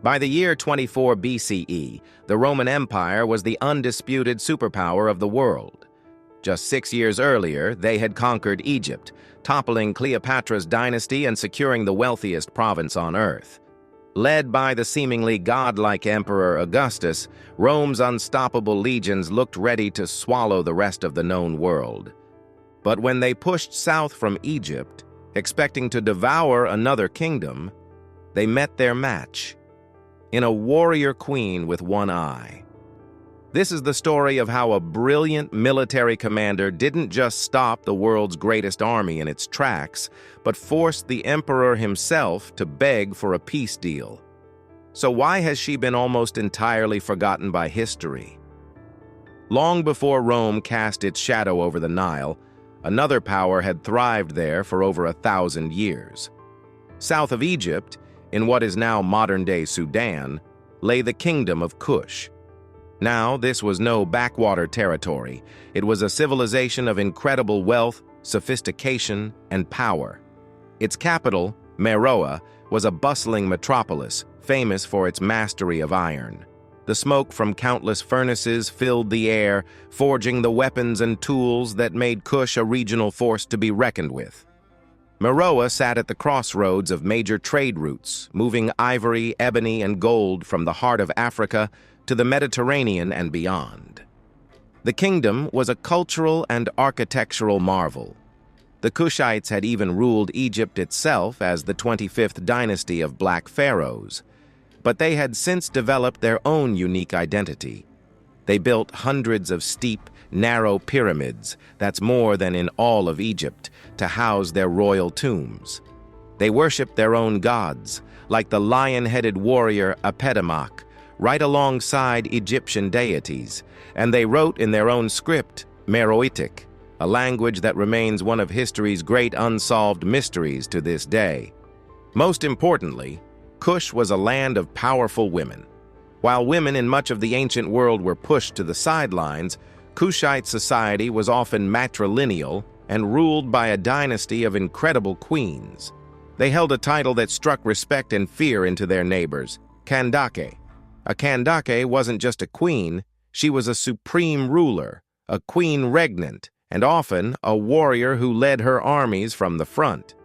By the year 24 BCE, the Roman Empire was the undisputed superpower of the world. Just 6 years earlier, they had conquered Egypt, toppling Cleopatra's dynasty and securing the wealthiest province on earth. Led by the seemingly godlike Emperor Augustus, Rome's unstoppable legions looked ready to swallow the rest of the known world. But when they pushed south from Egypt, expecting to devour another kingdom, they met their match in a warrior queen with one eye. This is the story of how a brilliant military commander didn't just stop the world's greatest army in its tracks, but forced the emperor himself to beg for a peace deal. So why has she been almost entirely forgotten by history? Long before Rome cast its shadow over the Nile, another power had thrived there for over 1,000 years. South of Egypt, in what is now modern-day Sudan, lay the kingdom of Kush. Now, this was no backwater territory. It was a civilization of incredible wealth, sophistication, and power. Its capital, Meroe, was a bustling metropolis, famous for its mastery of iron. The smoke from countless furnaces filled the air, forging the weapons and tools that made Kush a regional force to be reckoned with. Meroe sat at the crossroads of major trade routes, moving ivory, ebony, and gold from the heart of Africa to the Mediterranean and beyond. The kingdom was a cultural and architectural marvel. The Kushites had even ruled Egypt itself as the 25th dynasty of Black Pharaohs, but they had since developed their own unique identity. They built hundreds of steep, narrow pyramids, that's more than in all of Egypt, to house their royal tombs. They worshipped their own gods, like the lion-headed warrior Apetamak, right alongside Egyptian deities, and they wrote in their own script, Meroitic, a language that remains one of history's great unsolved mysteries to this day. Most importantly, Kush was a land of powerful women. While women in much of the ancient world were pushed to the sidelines, Kushite society was often matrilineal and ruled by a dynasty of incredible queens. They held a title that struck respect and fear into their neighbors, Kandake. A Kandake wasn't just a queen, she was a supreme ruler, a queen regnant, and often a warrior who led her armies from the front.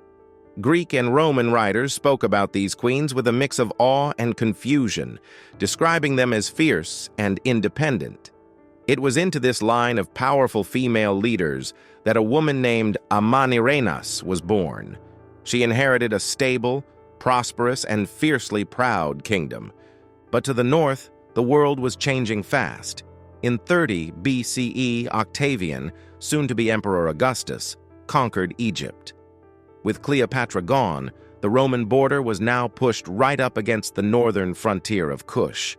Greek and Roman writers spoke about these queens with a mix of awe and confusion, describing them as fierce and independent. It was into this line of powerful female leaders that a woman named Amanirenas was born. She inherited a stable, prosperous, and fiercely proud kingdom. But to the north, the world was changing fast. In 30 BCE, Octavian, soon to be Emperor Augustus, conquered Egypt. With Cleopatra gone, the Roman border was now pushed right up against the northern frontier of Kush.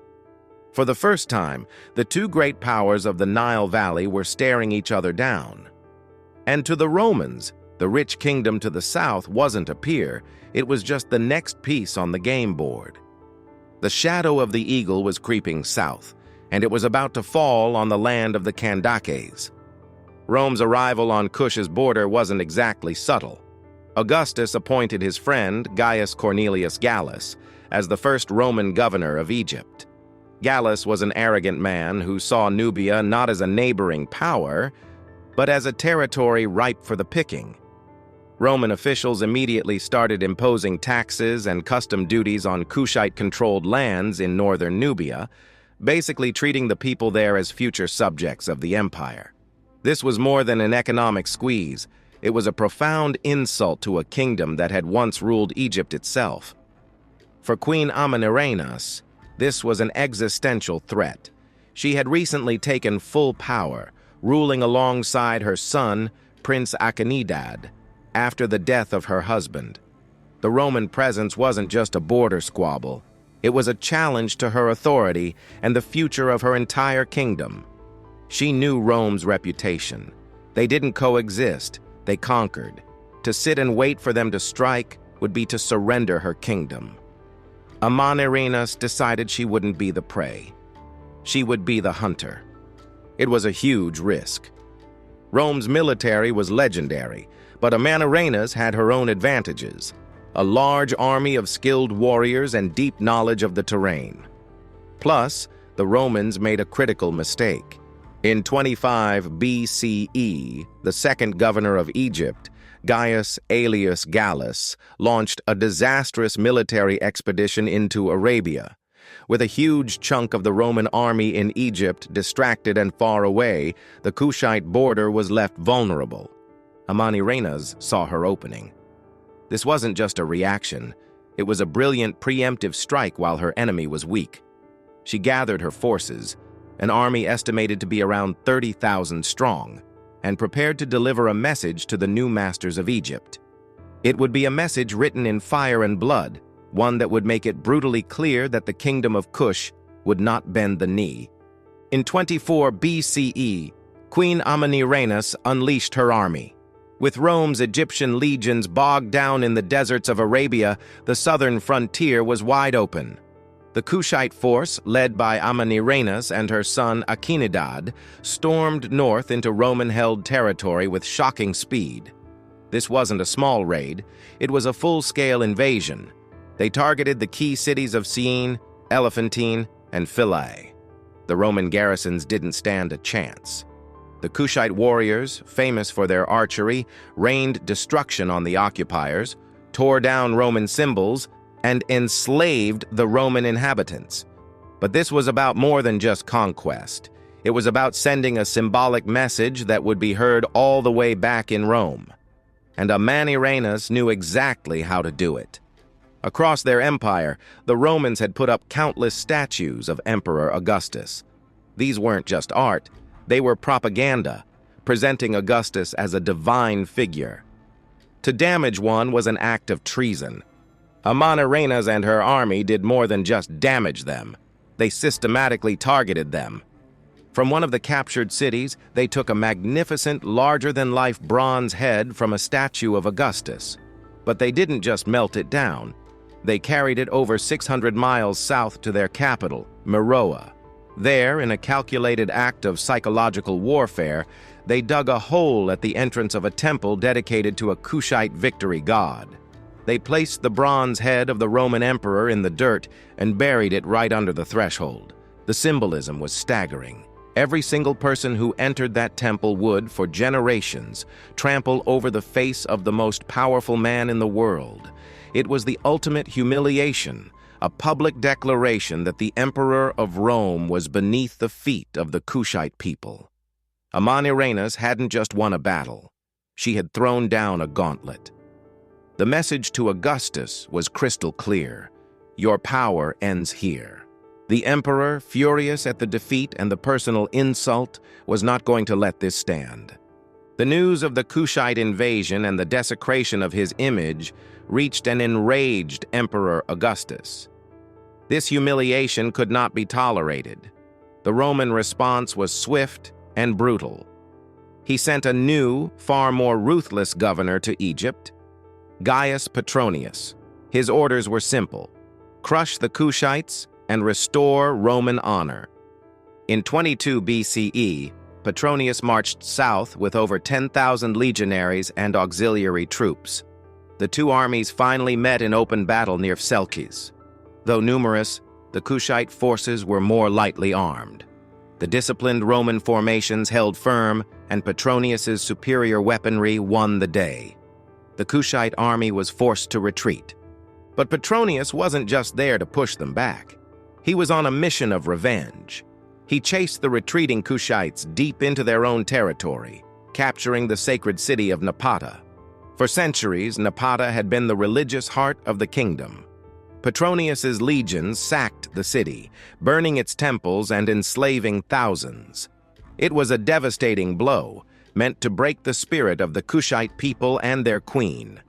For the first time, the two great powers of the Nile Valley were staring each other down. And to the Romans, the rich kingdom to the south wasn't a peer, it was just the next piece on the game board. The shadow of the eagle was creeping south, and it was about to fall on the land of the Kandakes. Rome's arrival on Kush's border wasn't exactly subtle. Augustus appointed his friend, Gaius Cornelius Gallus, as the first Roman governor of Egypt. Gallus was an arrogant man who saw Nubia not as a neighboring power, but as a territory ripe for the picking. Roman officials immediately started imposing taxes and custom duties on Kushite-controlled lands in northern Nubia, basically treating the people there as future subjects of the empire. This was more than an economic squeeze. It was a profound insult to a kingdom that had once ruled Egypt itself. For Queen Amanirenas, this was an existential threat. She had recently taken full power, ruling alongside her son, Prince Achaenidad, after the death of her husband. The Roman presence wasn't just a border squabble. It was a challenge to her authority and the future of her entire kingdom. She knew Rome's reputation. They didn't coexist, they conquered. To sit and wait for them to strike would be to surrender her kingdom. Amanirenas decided she wouldn't be the prey. She would be the hunter. It was a huge risk. Rome's military was legendary, but Amanirenas had her own advantages. a large army of skilled warriors and deep knowledge of the terrain. Plus, the Romans made a critical mistake. In 25 BCE, the second governor of Egypt, Gaius Aelius Gallus, launched a disastrous military expedition into Arabia. With a huge chunk of the Roman army in Egypt distracted and far away, the Kushite border was left vulnerable. Amanirenas saw her opening. This wasn't just a reaction. It was a brilliant preemptive strike while her enemy was weak. She gathered her forces, an army estimated to be around 30,000 strong, and prepared to deliver a message to the new masters of Egypt. It would be a message written in fire and blood, one that would make it brutally clear that the kingdom of Kush would not bend the knee. In 24 BCE, Queen Amanirenas unleashed her army. With Rome's Egyptian legions bogged down in the deserts of Arabia, the southern frontier was wide open. The Kushite force, led by Amanirenas and her son Akinadad, stormed north into Roman-held territory with shocking speed. This wasn't a small raid, it was a full-scale invasion. They targeted the key cities of Syene, Elephantine, and Philae. The Roman garrisons didn't stand a chance. The Kushite warriors, famous for their archery, rained destruction on the occupiers, tore down Roman symbols, and enslaved the Roman inhabitants. But this was about more than just conquest. It was about sending a symbolic message that would be heard all the way back in Rome. And Amanirenas knew exactly how to do it. Across their empire, the Romans had put up countless statues of Emperor Augustus. These weren't just art, they were propaganda, presenting Augustus as a divine figure. To damage one was an act of treason. Amanirenas and her army did more than just damage them. They systematically targeted them. From one of the captured cities, they took a magnificent, larger-than-life bronze head from a statue of Augustus. But they didn't just melt it down. They carried it over 600 miles south to their capital, Meroe. There, in a calculated act of psychological warfare, they dug a hole at the entrance of a temple dedicated to a Kushite victory god. They placed the bronze head of the Roman emperor in the dirt and buried it right under the threshold. The symbolism was staggering. Every single person who entered that temple would, for generations, trample over the face of the most powerful man in the world. It was the ultimate humiliation, a public declaration that the Emperor of Rome was beneath the feet of the Kushite people. Amanirenas hadn't just won a battle. She had thrown down a gauntlet. The message to Augustus was crystal clear. Your power ends here. The emperor, furious at the defeat and the personal insult, was not going to let this stand. The news of the Kushite invasion and the desecration of his image reached an enraged Emperor Augustus. This humiliation could not be tolerated. The Roman response was swift and brutal. He sent a new, far more ruthless governor to Egypt, Gaius Petronius. His orders were simple: crush the Kushites and restore Roman honor. In 22 BCE, Petronius marched south with over 10,000 legionaries and auxiliary troops. The two armies finally met in open battle near Pselkis. Though numerous, the Kushite forces were more lightly armed. The disciplined Roman formations held firm, and Petronius's superior weaponry won the day. The Kushite army was forced to retreat. But Petronius wasn't just there to push them back. He was on a mission of revenge. He chased the retreating Kushites deep into their own territory, capturing the sacred city of Napata. For centuries, Napata had been the religious heart of the kingdom. Petronius's legions sacked the city, burning its temples and enslaving thousands. It was a devastating blow, meant to break the spirit of the Kushite people and their queen.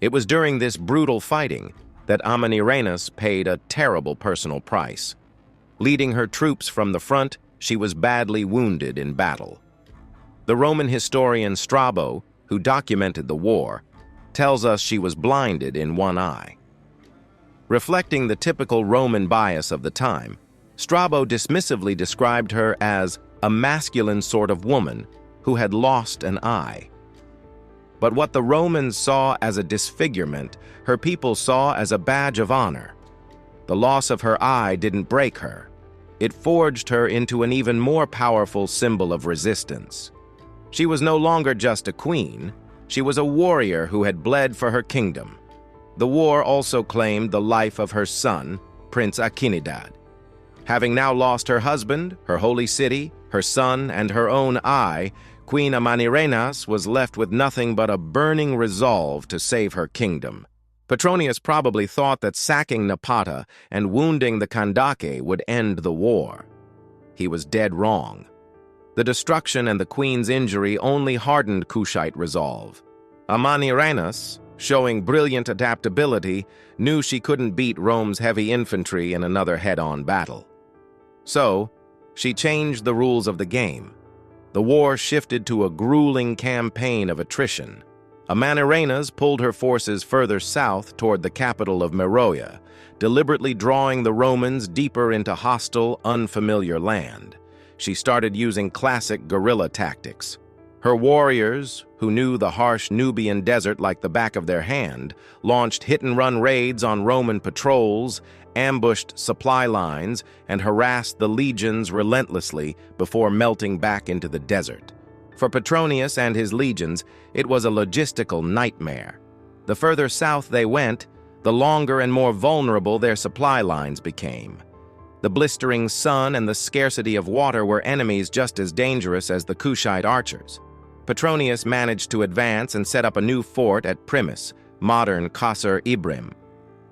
It was during this brutal fighting that Amanirenas paid a terrible personal price. Leading her troops from the front, she was badly wounded in battle. The Roman historian Strabo, who documented the war, tells us she was blinded in one eye. Reflecting the typical Roman bias of the time, Strabo dismissively described her as a masculine sort of woman who had lost an eye. But what the Romans saw as a disfigurement, her people saw as a badge of honor. The loss of her eye didn't break her. It forged her into an even more powerful symbol of resistance. She was no longer just a queen. She was a warrior who had bled for her kingdom. The war also claimed the life of her son, Prince Akinidad. Having now lost her husband, her holy city, her son, and her own eye, Queen Amanirenas was left with nothing but a burning resolve to save her kingdom. Petronius probably thought that sacking Napata and wounding the Kandake would end the war. He was dead wrong. The destruction and the queen's injury only hardened Kushite resolve. Amanirenas, showing brilliant adaptability, knew she couldn't beat Rome's heavy infantry in another head-on battle. So, she changed the rules of the game. The war shifted to a grueling campaign of attrition. Amanirenas pulled her forces further south toward the capital of Meroea, deliberately drawing the Romans deeper into hostile, unfamiliar land. She started using classic guerrilla tactics. Her warriors, who knew the harsh Nubian desert like the back of their hand, launched hit-and-run raids on Roman patrols, ambushed supply lines, and harassed the legions relentlessly before melting back into the desert. For Petronius and his legions, it was a logistical nightmare. The further south they went, the longer and more vulnerable their supply lines became. The blistering sun and the scarcity of water were enemies just as dangerous as the Kushite archers. Petronius managed to advance and set up a new fort at Primus, modern Qasr Ibrim.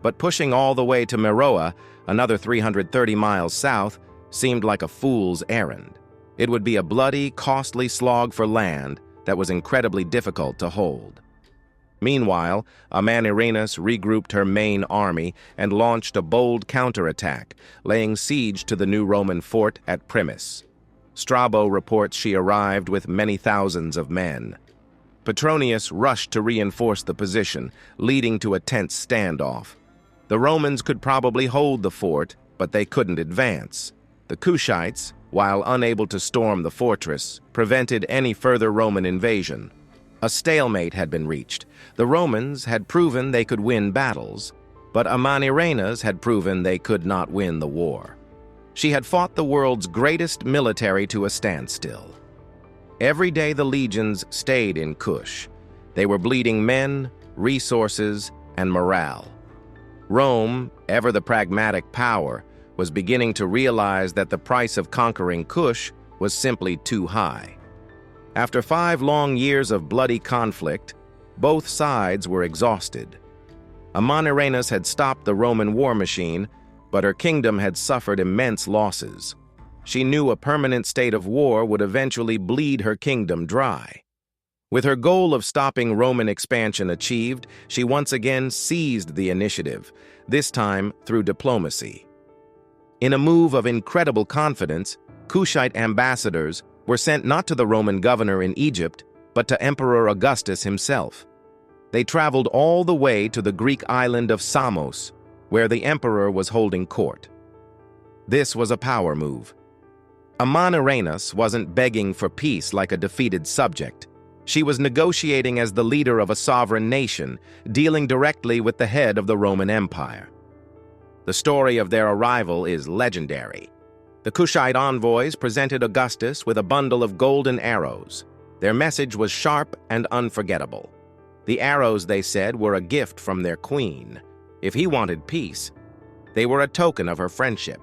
But pushing all the way to Meroea, another 330 miles south, seemed like a fool's errand. It would be a bloody, costly slog for land that was incredibly difficult to hold. Meanwhile, Amanirenas regrouped her main army and launched a bold counterattack, laying siege to the new Roman fort at Primus. Strabo reports she arrived with many thousands of men. Petronius rushed to reinforce the position, leading to a tense standoff. The Romans could probably hold the fort, but they couldn't advance. The Kushites, while unable to storm the fortress, prevented any further Roman invasion. A stalemate had been reached. The Romans had proven they could win battles, but Amanirenas had proven they could not win the war. She had fought the world's greatest military to a standstill. Every day the legions stayed in Kush. They were bleeding men, resources, and morale. Rome, ever the pragmatic power, was beginning to realize that the price of conquering Kush was simply too high. After 5 long years of bloody conflict, both sides were exhausted. Amanirenas had stopped the Roman war machine, but her kingdom had suffered immense losses. She knew a permanent state of war would eventually bleed her kingdom dry. With her goal of stopping Roman expansion achieved, she once again seized the initiative, this time through diplomacy. In a move of incredible confidence, Kushite ambassadors were sent not to the Roman governor in Egypt, but to Emperor Augustus himself. They traveled all the way to the Greek island of Samos, where the emperor was holding court. This was a power move. Amanirenas wasn't begging for peace like a defeated subject. She was negotiating as the leader of a sovereign nation, dealing directly with the head of the Roman Empire. The story of their arrival is legendary. The Kushite envoys presented Augustus with a bundle of golden arrows. Their message was sharp and unforgettable. The arrows, they said, were a gift from their queen. If he wanted peace, they were a token of her friendship.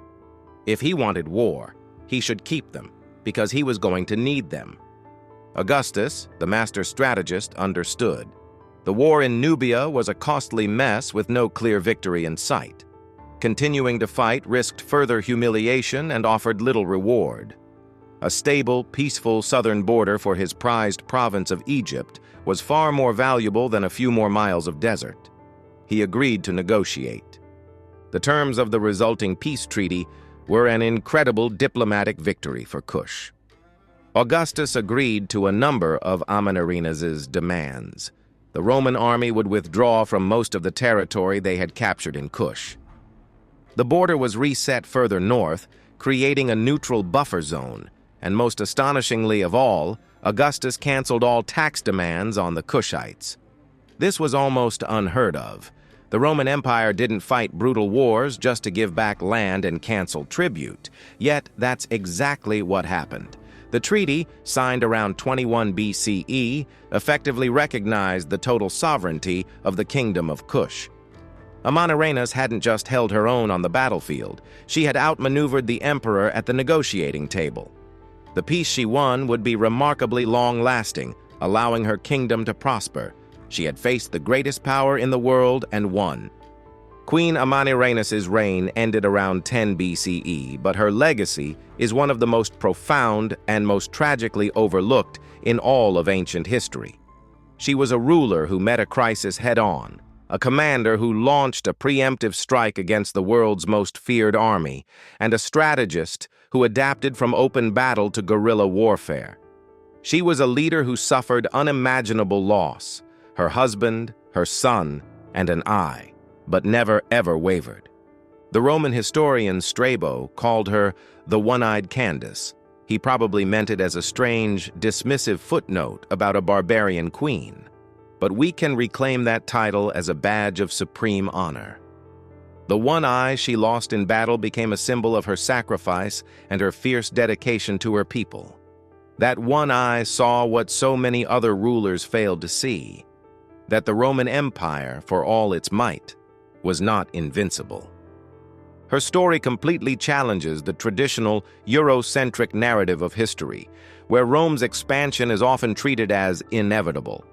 If he wanted war, he should keep them, because he was going to need them. Augustus, the master strategist, understood. The war in Nubia was a costly mess with no clear victory in sight. Continuing to fight risked further humiliation and offered little reward. A stable, peaceful southern border for his prized province of Egypt was far more valuable than a few more miles of desert. He agreed to negotiate. The terms of the resulting peace treaty were an incredible diplomatic victory for Kush. Augustus agreed to a number of Amanirenas' demands. The Roman army would withdraw from most of the territory they had captured in Kush. The border was reset further north, creating a neutral buffer zone, And most astonishingly of all, Augustus canceled all tax demands on the Kushites. This was almost unheard of. The Roman Empire didn't fight brutal wars just to give back land and cancel tribute. Yet that's exactly what happened. The treaty, signed around 21 BCE, effectively recognized the total sovereignty of the Kingdom of Kush. Amanirenas hadn't just held her own on the battlefield. She had outmaneuvered the emperor at the negotiating table. The peace she won would be remarkably long-lasting, allowing her kingdom to prosper. She had faced the greatest power in the world and won. Queen Amanirenas' reign ended around 10 BCE, but her legacy is one of the most profound and most tragically overlooked in all of ancient history. She was a ruler who met a crisis head-on, a commander who launched a preemptive strike against the world's most feared army, and a strategist who adapted from open battle to guerrilla warfare. She was a leader who suffered unimaginable loss, her husband, her son, and an eye, but never ever wavered. The Roman historian Strabo called her the one-eyed Candace. He probably meant it as a strange, dismissive footnote about a barbarian queen. But we can reclaim that title as a badge of supreme honor. The one eye she lost in battle became a symbol of her sacrifice and her fierce dedication to her people. That one eye saw what so many other rulers failed to see, that the Roman Empire, for all its might, was not invincible. Her story completely challenges the traditional Eurocentric narrative of history, where Rome's expansion is often treated as inevitable.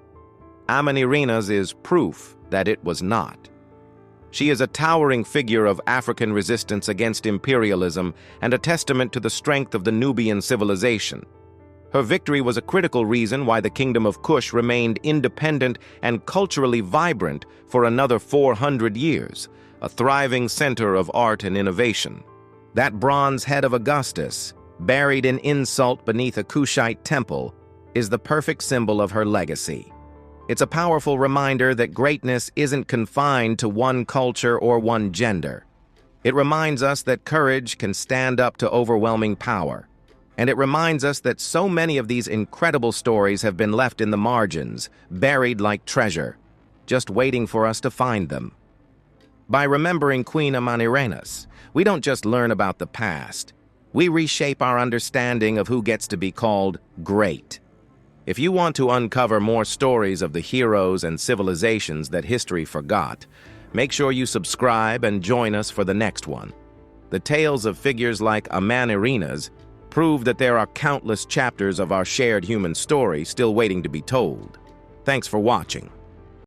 Amanirenas is proof that it was not. She is a towering figure of African resistance against imperialism and a testament to the strength of the Nubian civilization. Her victory was a critical reason why the Kingdom of Kush remained independent and culturally vibrant for another 400 years, a thriving center of art and innovation. That bronze head of Augustus, buried in insult beneath a Kushite temple, is the perfect symbol of her legacy. It's a powerful reminder that greatness isn't confined to one culture or one gender. It reminds us that courage can stand up to overwhelming power. And it reminds us that so many of these incredible stories have been left in the margins, buried like treasure, just waiting for us to find them. By remembering Queen Amanirenas, we don't just learn about the past. We reshape our understanding of who gets to be called great. If you want to uncover more stories of the heroes and civilizations that history forgot, make sure you subscribe and join us for the next one. The tales of figures like Amanirenas prove that there are countless chapters of our shared human story still waiting to be told. Thanks for watching.